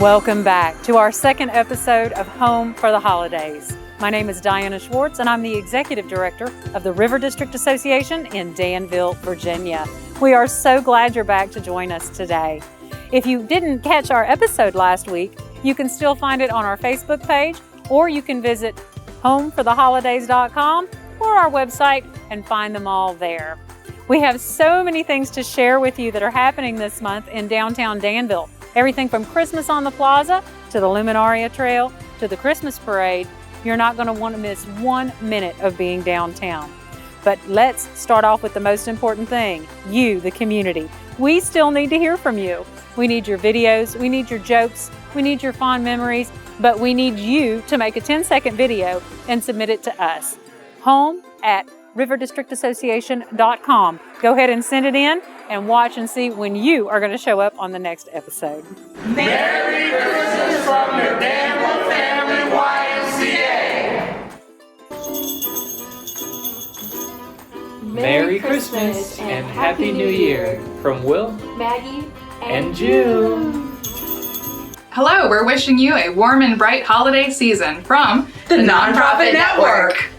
Welcome back to our second episode of Home for the Holidays. My name is Diana Schwartz, and I'm the Executive Director of the River District Association in Danville, Virginia. We are so glad you're back to join us today. If you didn't catch our episode last week, you can still find it on our Facebook page, or you can visit homefortheholidays.com or our website and find them all there. We have so many things to share with you that are happening this month in downtown Danville. Everything from Christmas on the Plaza to the Luminaria Trail to the Christmas Parade. You're not going to want to miss 1 minute of being downtown. But let's start off with the most important thing, you, the community. We still need to hear from you. We need your videos, we need your jokes, we need your fond memories, but we need you to make a 10-second video and submit it to us. home@riverdistrictassociation.com. Go ahead and send it in and watch and see when you are going to show up on the next episode. Merry Christmas from the Danville Family YMCA. Merry Christmas and Happy New Year from Will, Maggie, and June. Hello, we're wishing you a warm and bright holiday season from The Nonprofit Network.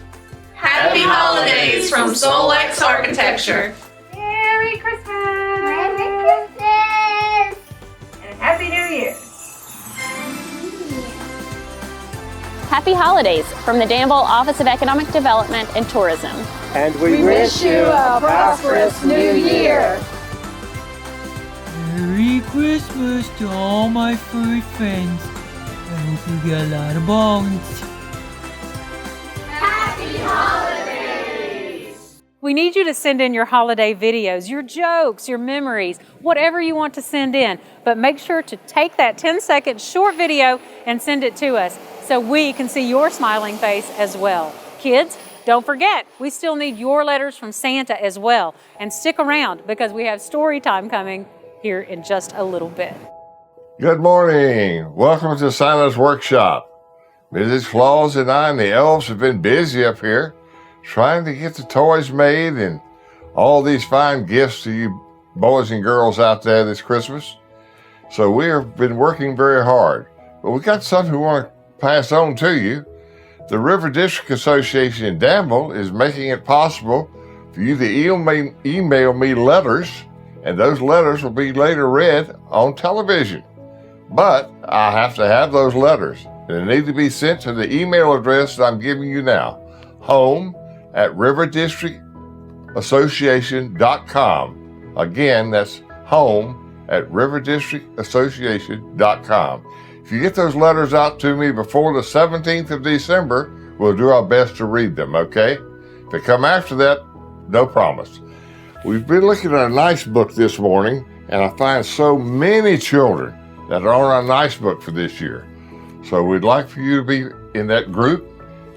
Happy holidays from Solex Architecture. Merry Christmas! Merry Christmas! And Happy New Year! Happy holidays from the Danville Office of Economic Development and Tourism. And we wish you a prosperous new year. Merry Christmas to all my furry friends. I hope you get a lot of bones. Happy holidays! We need you to send in your holiday videos, your jokes, your memories, whatever you want to send in. But make sure to take that 10-second short video and send it to us so we can see your smiling face as well. Kids, don't forget, we still need your letters from Santa as well. And stick around because we have story time coming here in just a little bit. Good morning. Welcome to Santa's Workshop. Mrs. Claus and I and the elves have been busy up here trying to get the toys made and all these fine gifts to you boys and girls out there this Christmas. So we have been working very hard. But we got something we want to pass on to you. The River District Association in Danville is making it possible for you to email me letters, and those letters will be later read on television. But I have to have those letters. They need to be sent to the email address that I'm giving you now, home@riverdistrictassociation.com. Again, that's home@riverdistrictassociation.com. If you get those letters out to me before the 17th of December, we'll do our best to read them, okay? If they come after that, no promise. We've been looking at a nice book this morning, and I find so many children that are on our nice book for this year. So we'd like for you to be in that group.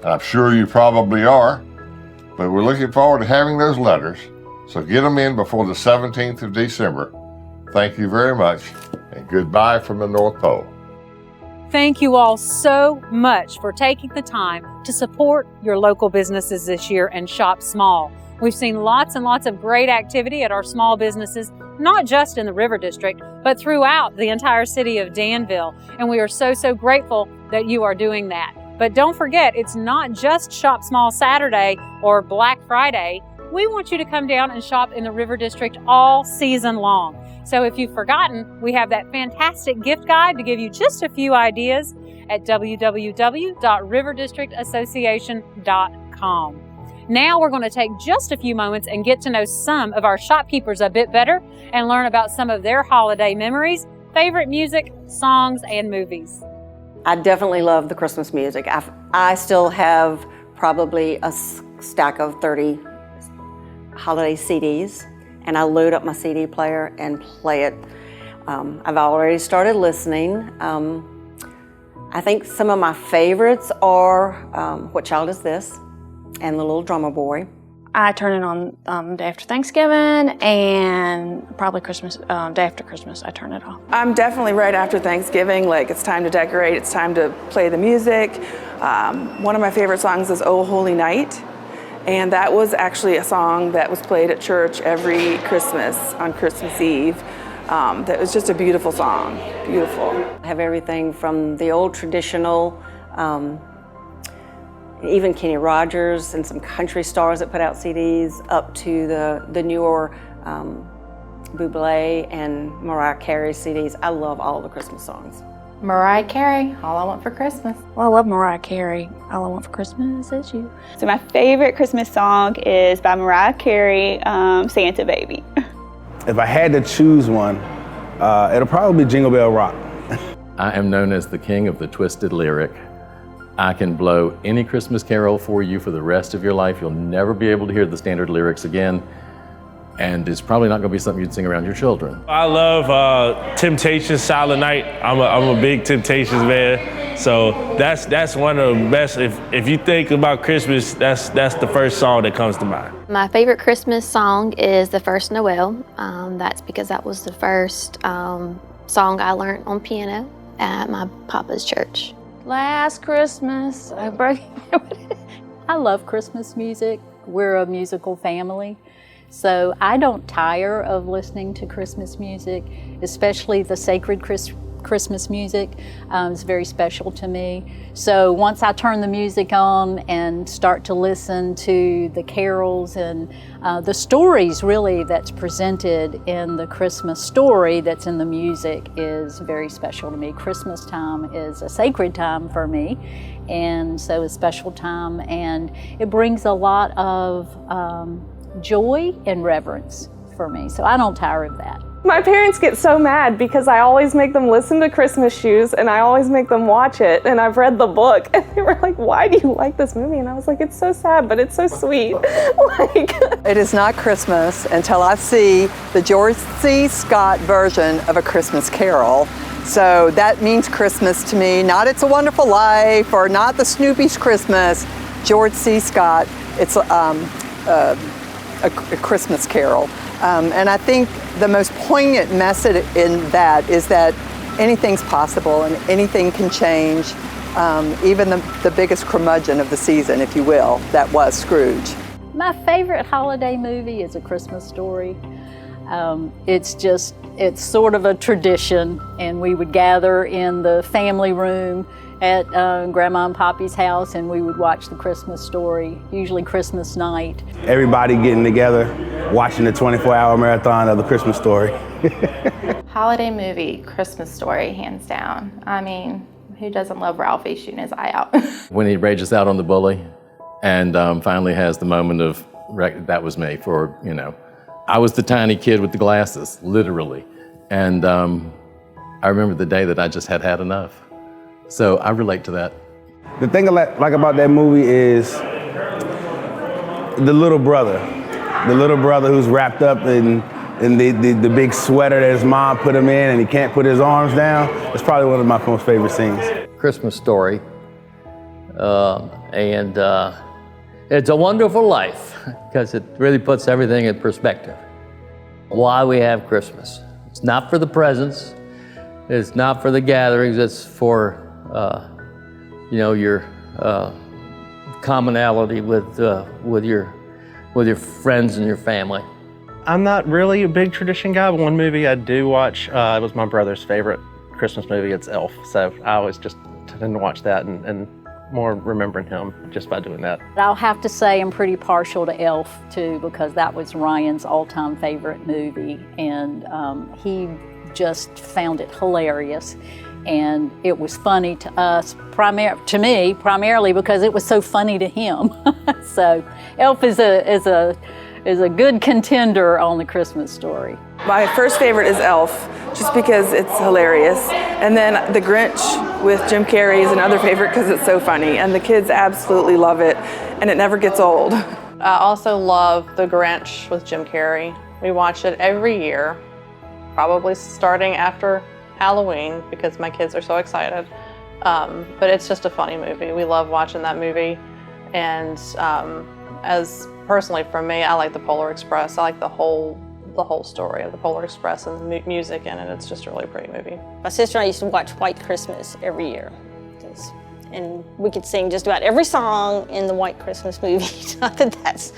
I'm sure you probably are, but we're looking forward to having those letters. So get them in before the 17th of December. Thank you very much, and goodbye from the North Pole. Thank you all so much for taking the time to support your local businesses this year and shop small. We've seen lots and lots of great activity at our small businesses, not just in the River District, but throughout the entire city of Danville. And we are so grateful that you are doing that. But don't forget, it's not just Shop Small Saturday or Black Friday. We want you to come down and shop in the River District all season long. So if you've forgotten, we have that fantastic gift guide to give you just a few ideas at www.riverdistrictassociation.com. Now we're going to take just a few moments and get to know some of our shopkeepers a bit better and learn about some of their holiday memories, favorite music, songs, and movies. I definitely love the Christmas music. I still have probably a stack of 30 holiday CDs, and I load up my CD player and play it. I've already started listening. I think some of my favorites are What Child Is This? And The Little Drummer Boy. I turn it on day after Thanksgiving and probably Christmas, day after Christmas, I turn it off. I'm definitely right after Thanksgiving, like it's time to decorate, it's time to play the music. One of my favorite songs is Oh Holy Night, and that was actually a song that was played at church every Christmas on Christmas Eve. that was just a beautiful song, beautiful. I have everything from the old traditional, even Kenny Rogers and some country stars that put out CDs, up to the newer Bublé and Mariah Carey CDs. I love all the Christmas songs. Mariah Carey, All I Want for Christmas. Well, I love Mariah Carey. All I Want for Christmas is You. So my favorite Christmas song is by Mariah Carey, Santa Baby. If I had to choose one, it'll probably be Jingle Bell Rock. I am known as the king of the twisted lyric. I can blow any Christmas carol for you for the rest of your life. You'll never be able to hear the standard lyrics again. And it's probably not going to be something you'd sing around your children. I love Temptations, Silent Night. I'm a big Temptations man. So that's one of the best. If you think about Christmas, that's the first song that comes to mind. My favorite Christmas song is The First Noel. That's because that was the first song I learned on piano at my papa's church. Last Christmas, I broke. I love Christmas music. We're a musical family. So I don't tire of listening to Christmas music, especially the sacred Christmas music. It's very special to me. So once I turn the music on and start to listen to the carols and the stories really that's presented in the Christmas story that's in the music is very special to me. Christmas time is a sacred time for me, and so a special time, and it brings a lot of joy and reverence for me, so I don't tire of that. My parents get so mad because I always make them listen to Christmas Shoes and I always make them watch it, and I've read the book, and they were like, why do you like this movie? And I was like, it's so sad, but it's so sweet. It is not Christmas until I see the George C. Scott version of A Christmas Carol. So that means Christmas to me, not It's a Wonderful Life or not the Snoopy's Christmas. George C. Scott, it's a Christmas Carol. And I think the most poignant message in that is that anything's possible and anything can change, even the biggest curmudgeon of the season, if you will, that was Scrooge. My favorite holiday movie is A Christmas Story. It's sort of a tradition, and we would gather in the family room at Grandma and Poppy's house, and we would watch The Christmas Story, usually Christmas night. Everybody getting together, watching the 24-hour marathon of The Christmas Story. Holiday movie, Christmas Story, hands down. I mean, who doesn't love Ralphie shooting his eye out? When he rages out on the bully and finally has the moment of, that was me for, I was the tiny kid with the glasses, literally. And I remember the day that I just had enough. So I relate to that. The thing I like about that movie is the little brother. The little brother who's wrapped up in the big sweater that his mom put him in and he can't put his arms down. It's probably one of my most favorite scenes. Christmas Story. And it's a wonderful life because it really puts everything in perspective. Why we have Christmas. It's not for the presents. It's not for the gatherings. It's for your commonality with your friends and your family. I'm not really a big tradition guy, but one movie I do watch, it was my brother's favorite Christmas movie, it's Elf. So I always just tend to watch that and more remembering him just by doing that. I'll have to say I'm pretty partial to Elf too, because that was Ryan's all-time favorite movie, and he just found it hilarious. And it was funny to us, to me, primarily because it was so funny to him. So Elf is a good contender on The Christmas Story. My first favorite is Elf, just because it's hilarious. And then The Grinch with Jim Carrey is another favorite because it's so funny. And the kids absolutely love it, and it never gets old. I also love The Grinch with Jim Carrey. We watch it every year, probably starting after Halloween because my kids are so excited. But it's just a funny movie. We love watching that movie. And as personally for me, I like The Polar Express. I like the whole story of The Polar Express and the music in it. It's just a really pretty movie. My sister and I used to watch White Christmas every year. And we could sing just about every song in the White Christmas movie. Not that that's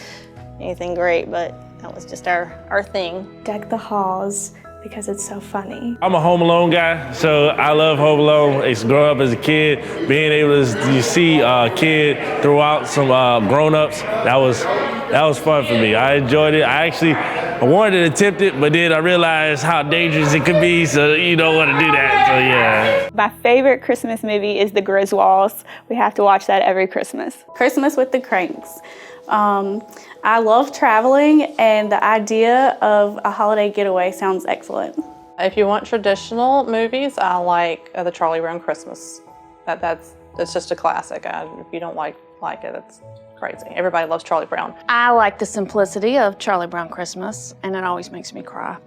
anything great, but that was just our thing. Deck the halls because it's so funny. I'm a Home Alone guy, so I love Home Alone. It's growing up as a kid, being able to see a kid throw out some grown-ups. That was fun for me. I enjoyed it. I wanted to attempt it, but then I realized how dangerous it could be, so you don't want to do that. So yeah. My favorite Christmas movie is The Griswolds. We have to watch that every Christmas. Christmas with the Cranks. I love traveling, and the idea of a holiday getaway sounds excellent. If you want traditional movies, I like the Charlie Brown Christmas. That's just a classic. If you don't like it, it's crazy. Everybody loves Charlie Brown. I like the simplicity of Charlie Brown Christmas, and it always makes me cry.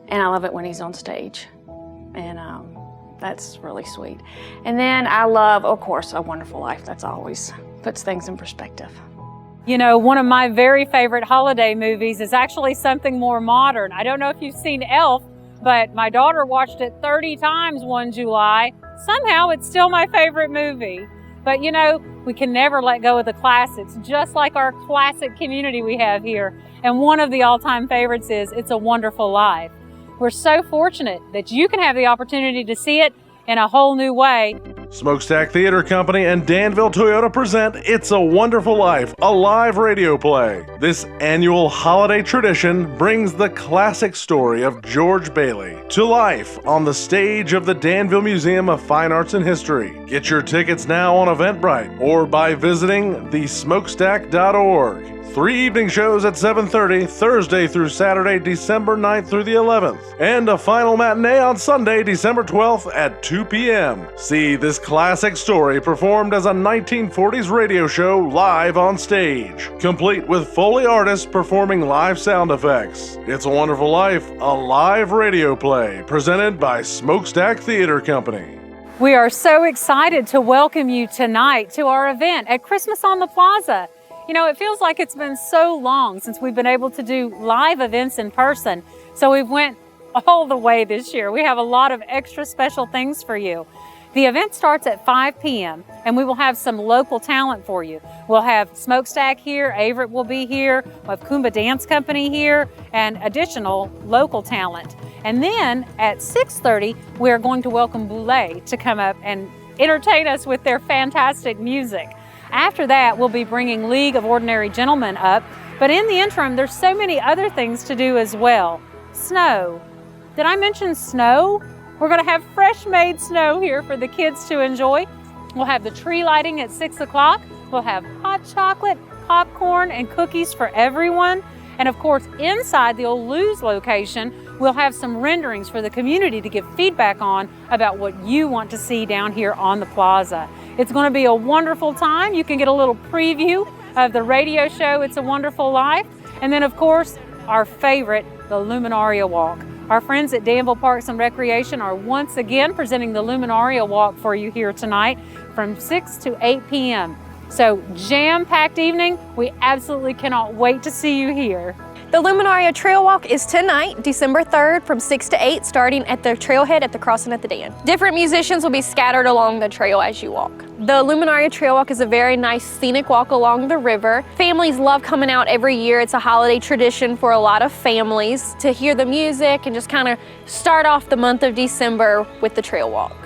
And I love it when he's on stage, and that's really sweet. And then I love, of course, A Wonderful Life. That's always puts things in perspective. You know, one of my very favorite holiday movies is actually something more modern. I don't know if you've seen Elf, but my daughter watched it 30 times one July. Somehow it's still my favorite movie. But you know, we can never let go of the classics, just like our classic community we have here. And one of the all-time favorites is It's a Wonderful Life. We're so fortunate that you can have the opportunity to see it in a whole new way. Smokestack Theater Company and Danville Toyota present It's a Wonderful Life, a live radio play. This annual holiday tradition brings the classic story of George Bailey to life on the stage of the Danville Museum of Fine Arts and History. Get your tickets now on Eventbrite or by visiting thesmokestack.org. 3 evening shows at 7:30, Thursday through Saturday, December 9th through the 11th. And a final matinee on Sunday, December 12th at 2 p.m. See this classic story performed as a 1940s radio show live on stage, complete with Foley artists performing live sound effects. It's a Wonderful Life, a live radio play presented by Smokestack Theater Company. We are so excited to welcome you tonight to our event at Christmas on the Plaza. You know, it feels like it's been so long since we've been able to do live events in person. So we've went all the way this year. We have a lot of extra special things for you. The event starts at 5 p.m. and we will have some local talent for you. We'll have Smokestack here, Averett will be here, we'll have Kumba Dance Company here, and additional local talent. And then at 6:30, we're going to welcome Boulé to come up and entertain us with their fantastic music. After that, we'll be bringing League of Ordinary Gentlemen up, but in the interim, there's so many other things to do as well. Snow. Did I mention snow? We're gonna have fresh made snow here for the kids to enjoy. We'll have the tree lighting at 6 o'clock. We'll have hot chocolate, popcorn, and cookies for everyone. And of course, inside the old Lou's location, we'll have some renderings for the community to give feedback on about what you want to see down here on the plaza. It's going to be a wonderful time. You can get a little preview of the radio show, It's a Wonderful Life. And then of course, our favorite, the Luminaria Walk. Our friends at Danville Parks and Recreation are once again presenting the Luminaria Walk for you here tonight from 6 to 8 p.m. So jam-packed evening. We absolutely cannot wait to see you here. The Luminaria Trail Walk is tonight, December 3rd from 6 to 8, starting at the trailhead at the Crossing at the Dan. Different musicians will be scattered along the trail as you walk. The Luminaria Trail Walk is a very nice scenic walk along the river. Families love coming out every year. It's a holiday tradition for a lot of families to hear the music and just kind of start off the month of December with the trail walk.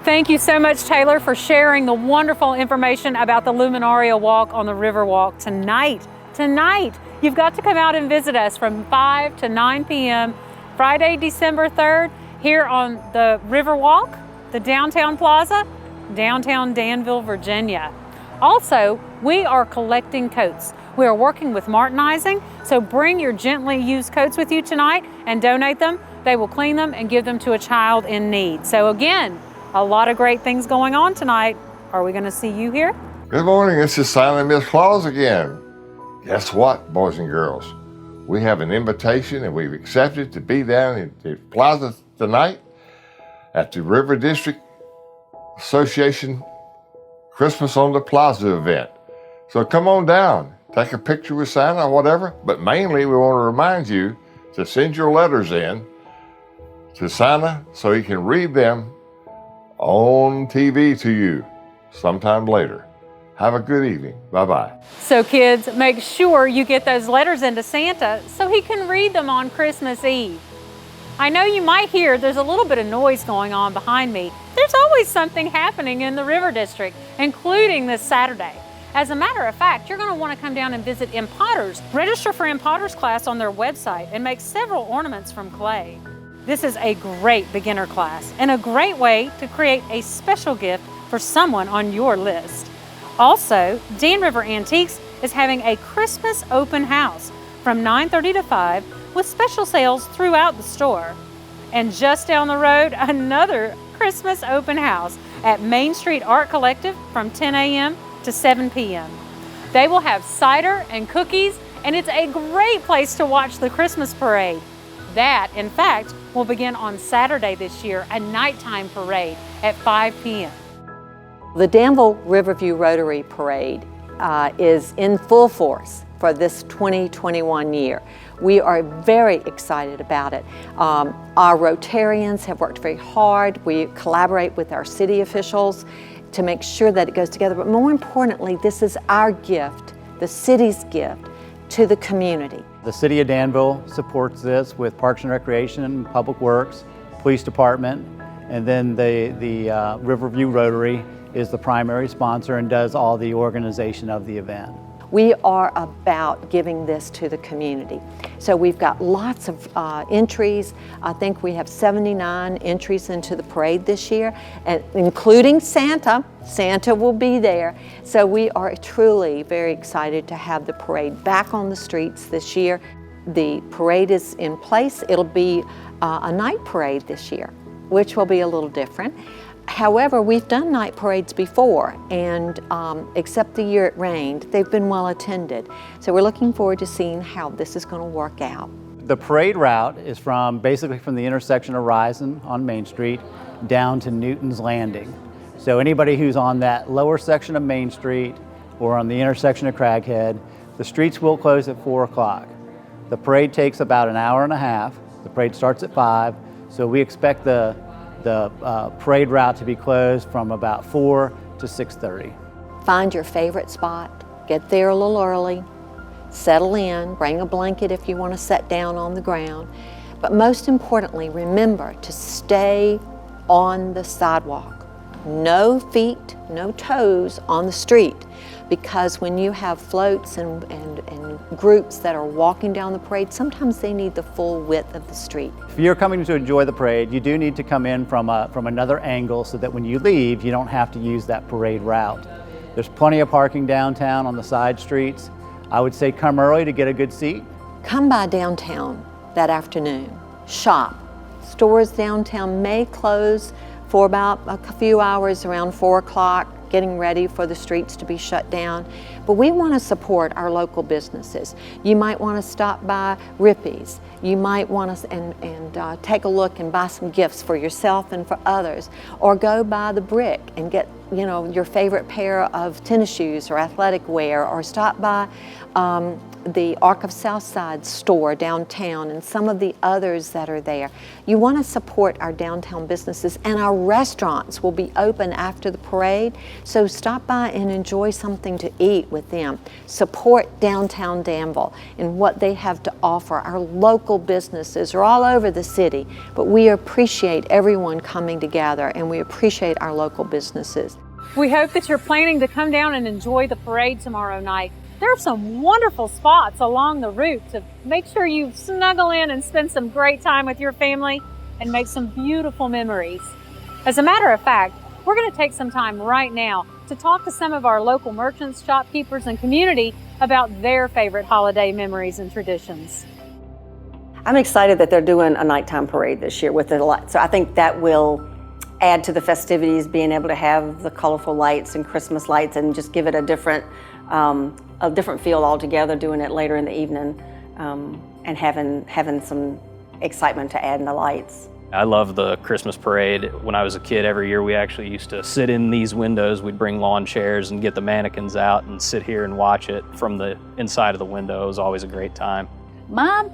Thank you so much, Taylor, for sharing the wonderful information about the Luminaria Walk on the Riverwalk tonight. Tonight, you've got to come out and visit us from 5 to 9 p.m. Friday, December 3rd, here on the Riverwalk, the Downtown Plaza, downtown Danville, Virginia. Also, we are collecting coats. We are working with Martinizing, so bring your gently used coats with you tonight and donate them. They will clean them and give them to a child in need. So again, a lot of great things going on tonight. Are we going to see you here? Good morning, this is Silent Miss Claus again. Guess what, boys and girls? We have an invitation and we've accepted to be down in the plaza tonight at the River District Association Christmas on the Plaza event. So come on down, take a picture with Santa or whatever, but mainly we want to remind you to send your letters in to Santa so he can read them on TV to you sometime later. Have a good evening. Bye-bye. So kids, make sure you get those letters into Santa so he can read them on Christmas Eve. I know you might hear there's a little bit of noise going on behind me. There's always something happening in the River District, including this Saturday. As a matter of fact, you're going to want to come down and visit Impotters. Register for Impotters class on their website and make several ornaments from clay. This is a great beginner class and a great way to create a special gift for someone on your list. Also, Dan River Antiques is having a Christmas open house from 9:30 to 5 with special sales throughout the store. And just down the road, another Christmas open house at Main Street Art Collective from 10 a.m. to 7 p.m. They will have cider and cookies, and it's a great place to watch the Christmas parade. That, in fact, will begin on Saturday this year, a nighttime parade at 5 p.m. The Danville Riverview Rotary Parade is in full force for this 2021 year. We are very excited about it. Our Rotarians have worked very hard. We collaborate with our city officials to make sure that it goes together. But more importantly, this is our gift, the city's gift, to the community. The City of Danville supports this with Parks and Recreation, Public Works, Police Department, and then the Riverview Rotary is the primary sponsor and does all the organization of the event. We are about giving this to the community. So we've got lots of entries. I think we have 79 entries into the parade this year, and including Santa. Santa will be there. So we are truly very excited to have the parade back on the streets this year. The parade is in place. It'll be a night parade this year, which will be a little different. However, we've done night parades before, and except the year it rained, they've been well attended. So we're looking forward to seeing how this is going to work out. The parade route is basically from the intersection of Horizon on Main Street down to Newton's Landing. So anybody who's on that lower section of Main Street or on the intersection of Craghead, the streets will close at 4 o'clock. The parade takes about an hour and a half. The parade starts at 5, so we expect the parade route to be closed from about 4 to 6:30. Find your favorite spot, get there a little early, settle in, bring a blanket if you want to sit down on the ground. But most importantly, remember to stay on the sidewalk. No feet, no toes on the street, because when you have floats and groups that are walking down the parade, sometimes they need the full width of the street. If you're coming to enjoy the parade, you do need to come in from another angle so that when you leave, you don't have to use that parade route. There's plenty of parking downtown on the side streets. I would say come early to get a good seat. Come by downtown that afternoon, shop. Stores downtown may close for about a few hours around 4 o'clock, getting ready for the streets to be shut down. But we want to support our local businesses. You might want to stop by Rippy's. You might want to take a look and buy some gifts for yourself and for others, or go by the Brick and get your favorite pair of tennis shoes or athletic wear, or stop by the Arc of Southside store downtown and some of the others that are there. You want to support our downtown businesses, and our restaurants will be open after the parade, so stop by and enjoy something to eat with them. Support downtown Danville and what they have to offer. Our local businesses are all over the city, but we appreciate everyone coming together, and we appreciate our local businesses. We hope that you're planning to come down and enjoy the parade tomorrow night. There are some wonderful spots along the route to make sure you snuggle in and spend some great time with your family and make some beautiful memories. As a matter of fact, we're going to take some time right now to talk to some of our local merchants, shopkeepers, and community about their favorite holiday memories and traditions. I'm excited that they're doing a nighttime parade this year with the lights. So I think that will add to the festivities, being able to have the colorful lights and Christmas lights and just give it a different feel altogether, doing it later in the evening and having some excitement to add in the lights. I love the Christmas parade. When I was a kid, every year we actually used to sit in these windows. We'd bring lawn chairs and get the mannequins out and sit here and watch it from the inside of the window. It was always a great time. My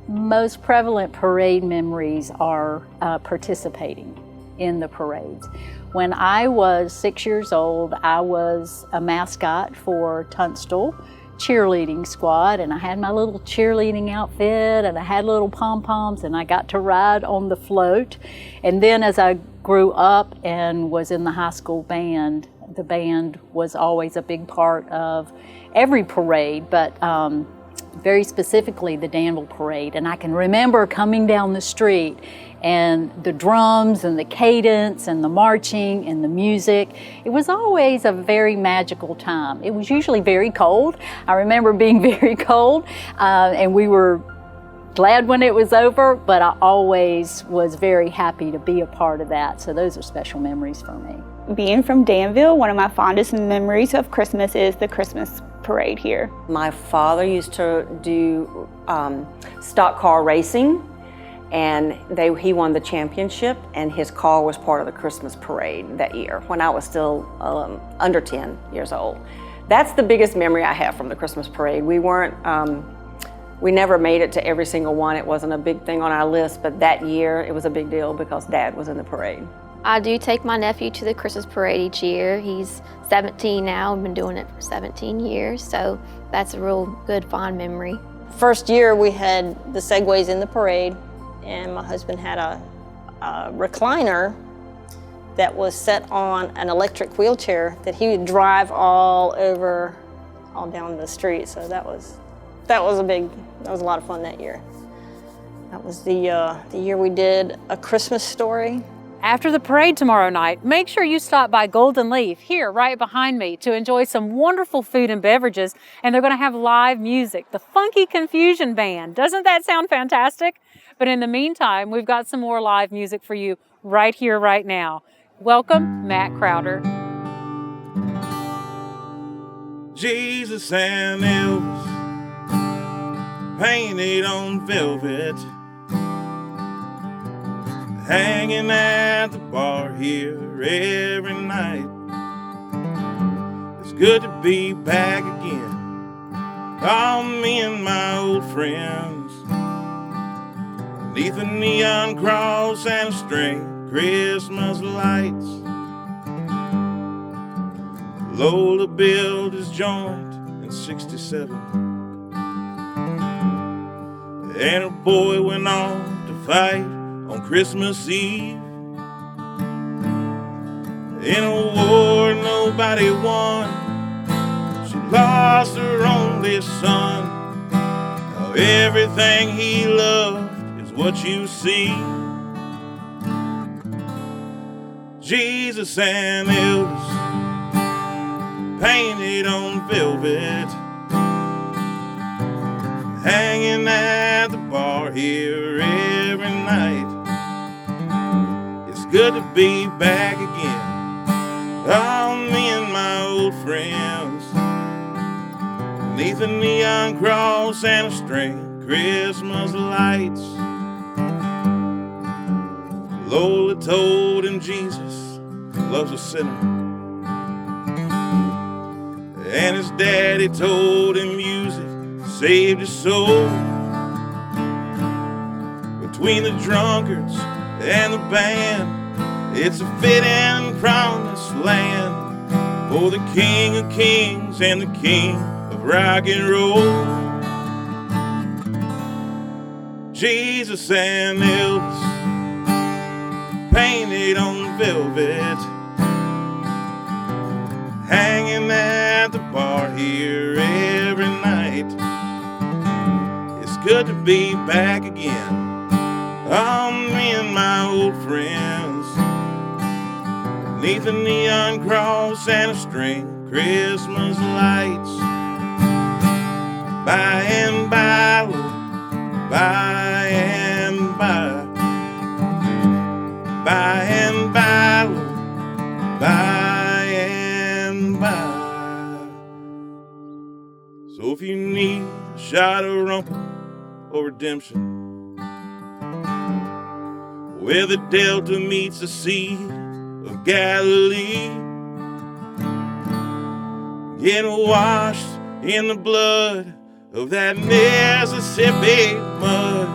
most prevalent parade memories are participating in the parades. When I was 6 years old, I was a mascot for Tunstall cheerleading squad, and I had my little cheerleading outfit, and I had little pom-poms, and I got to ride on the float. And then as I grew up and was in the high school band, the band was always a big part of every parade, but very specifically the Danville Parade. And I can remember coming down the street and the drums and the cadence and the marching and the music. It was always a very magical time. It was usually very cold. I remember being very cold, and we were glad when it was over, but I always was very happy to be a part of that. So those are special memories for me. Being from Danville, one of my fondest memories of Christmas is the Christmas parade here. My father used to do stock car racing, and he won the championship, and his car was part of the Christmas parade that year when I was still under 10 years old. That's the biggest memory I have from the Christmas parade. We never made it to every single one. It wasn't a big thing on our list, but that year it was a big deal because Dad was in the parade. I do take my nephew to the Christmas parade each year. He's 17 now and been doing it for 17 years, so that's a real good, fond memory. First year we had the Segways in the parade, and my husband had a recliner that was set on an electric wheelchair that he would drive all down the street. So that was a lot of fun that year. That was the year we did A Christmas Story. After the parade tomorrow night, make sure you stop by Golden Leaf here right behind me to enjoy some wonderful food and beverages, and they're going to have live music, the Funky Confusion Band. Doesn't that sound fantastic? But in the meantime, we've got some more live music for you right here, right now. Welcome, Matt Crowder. Jesus and Elvis painted on velvet, hanging at the bar here every night. It's good to be back again, all me and my old friends, beneath a neon cross and a string of Christmas lights. Lola built his joint in '67, and her boy went on to fight on Christmas Eve. In a war nobody won, she lost her only son. Now everything he loved is what you see. Jesus and Elvis painted on velvet, hanging at the bar here every night. It's good to be back again, all me and my old friends, beneath a neon cross and a string of Christmas lights. Lola told him Jesus loves a sinner, and his daddy told him music saved his soul. Between the drunkards and the band, it's a fitting promised land for the King of Kings and the King of rock and roll. Jesus and Elvis painted on velvet, hanging at the bar here every night. It's good to be back again, all me and my old friends, beneath a neon cross and a string of Christmas lights. By and by, Lord, by and by, by and by, Lord, by and by. So if you need a shot of rum or redemption, where the Delta meets the Sea of Galilee, get washed in the blood of that Mississippi mud.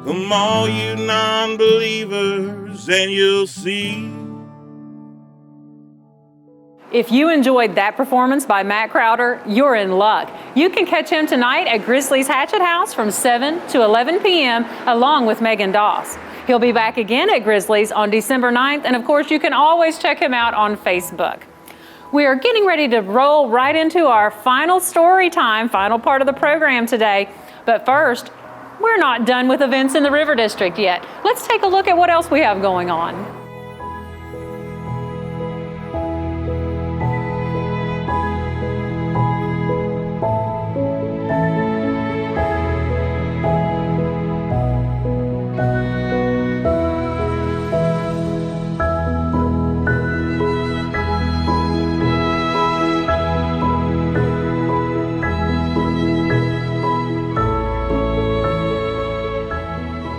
Come all you non-believers and you'll see. If you enjoyed that performance by Matt Crowder, you're in luck. You can catch him tonight at Grizzly's Hatchet House from 7 to 11 p.m. along with Megan Doss. He'll be back again at Grizzly's on December 9th, and of course you can always check him out on Facebook. We are getting ready to roll right into our final story time, final part of the program today. But first, we're not done with events in the River District yet. Let's take a look at what else we have going on.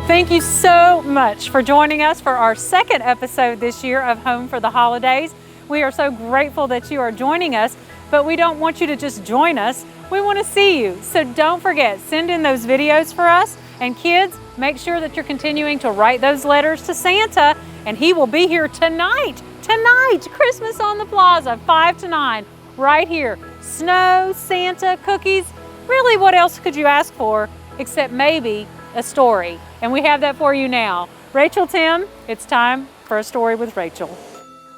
Thank you so much for joining us for our second episode this year of Home for the Holidays. We are so grateful that you are joining us, but we don't want you to just join us. We want to see you. So don't forget, send in those videos for us. And kids, make sure that you're continuing to write those letters to Santa, and he will be here tonight. Tonight, Christmas on the Plaza, 5 to 9, right here. Snow, Santa, cookies. Really, what else could you ask for except maybe a story? And we have that for you now. Rachel Tim, it's time for a story with Rachel.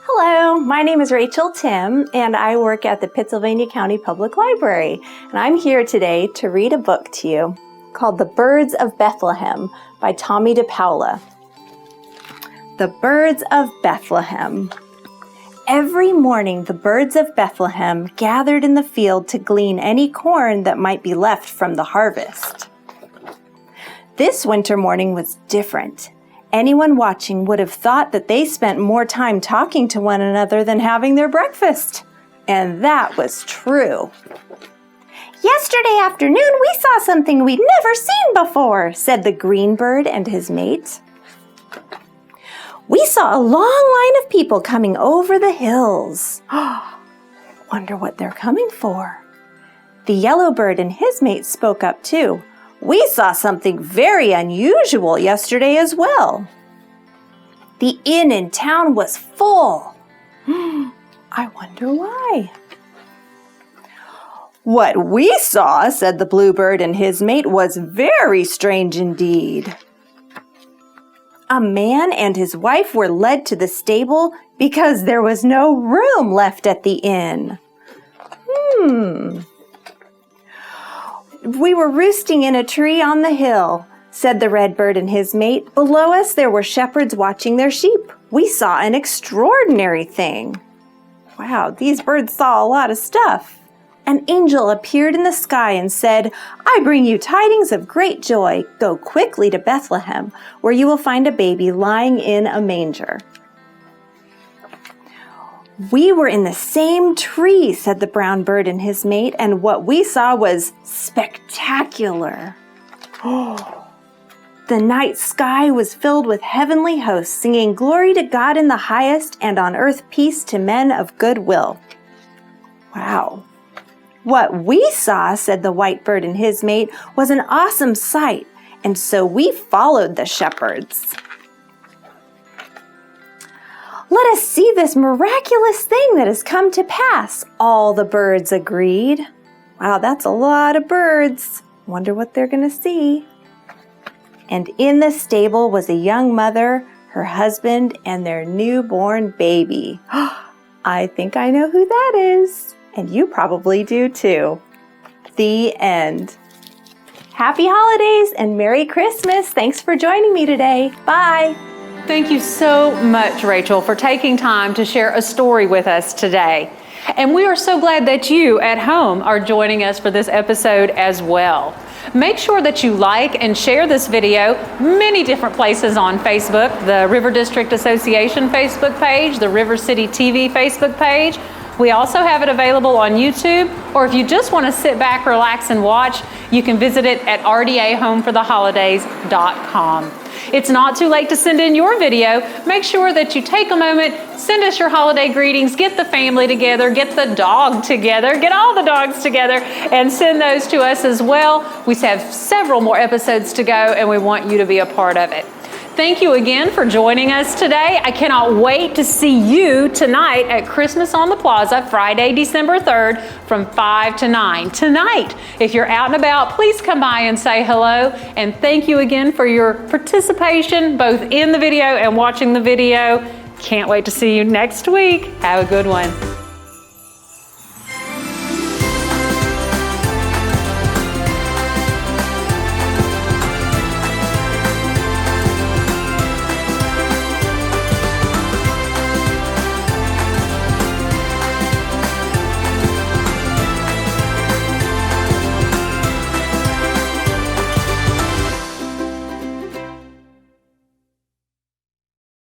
Hello, my name is Rachel Tim, and I work at the Pittsylvania County Public Library. And I'm here today to read a book to you called The Birds of Bethlehem by Tommy DePaula. The Birds of Bethlehem. Every morning, the birds of Bethlehem gathered in the field to glean any corn that might be left from the harvest. This winter morning was different. Anyone watching would have thought that they spent more time talking to one another than having their breakfast. And that was true. Yesterday afternoon, we saw something we'd never seen before, said the green bird and his mate. We saw a long line of people coming over the hills. Wonder what they're coming for. The yellow bird and his mate spoke up too. We saw something very unusual yesterday as well. The inn in town was full. I wonder why. What we saw, said the bluebird and his mate, was very strange indeed. A man and his wife were led to the stable because there was no room left at the inn. We were roosting in a tree on the hill, said the redbird and his mate. Below us there were shepherds watching their sheep. We saw an extraordinary thing. Wow, these birds saw a lot of stuff. An angel appeared in the sky and said, I bring you tidings of great joy. Go quickly to Bethlehem, where you will find a baby lying in a manger. We were in the same tree, said the brown bird and his mate, and what we saw was spectacular. The night sky was filled with heavenly hosts, singing glory to God in the highest, and on earth peace to men of good will. Wow. What we saw, said the white bird and his mate, was an awesome sight, and so we followed the shepherds. Let us see this miraculous thing that has come to pass, all the birds agreed. Wow, that's a lot of birds. Wonder what they're going to see. And in the stable was a young mother, her husband, and their newborn baby. I think I know who that is. And you probably do too. The end. Happy holidays and Merry Christmas. Thanks for joining me today. Bye. Thank you so much, Rachel, for taking time to share a story with us today. And we are so glad that you at home are joining us for this episode as well. Make sure that you like and share this video many different places on Facebook, the River District Association Facebook page, the River City TV Facebook page. We also have it available on YouTube, or if you just want to sit back, relax, and watch, you can visit it at rdahomefortheholidays.com. It's not too late to send in your video. Make sure that you take a moment, send us your holiday greetings, get the family together, get the dog together, get all the dogs together, and send those to us as well. We have several more episodes to go, and we want you to be a part of it. thank you again for joining us today. I cannot wait to see you tonight at Christmas on the Plaza, Friday, December 3rd from 5 to 9. Tonight, if you're out and about, please come by and say hello. And thank you again for your participation, both in the video and watching the video. Can't wait to see you next week. Have a good one.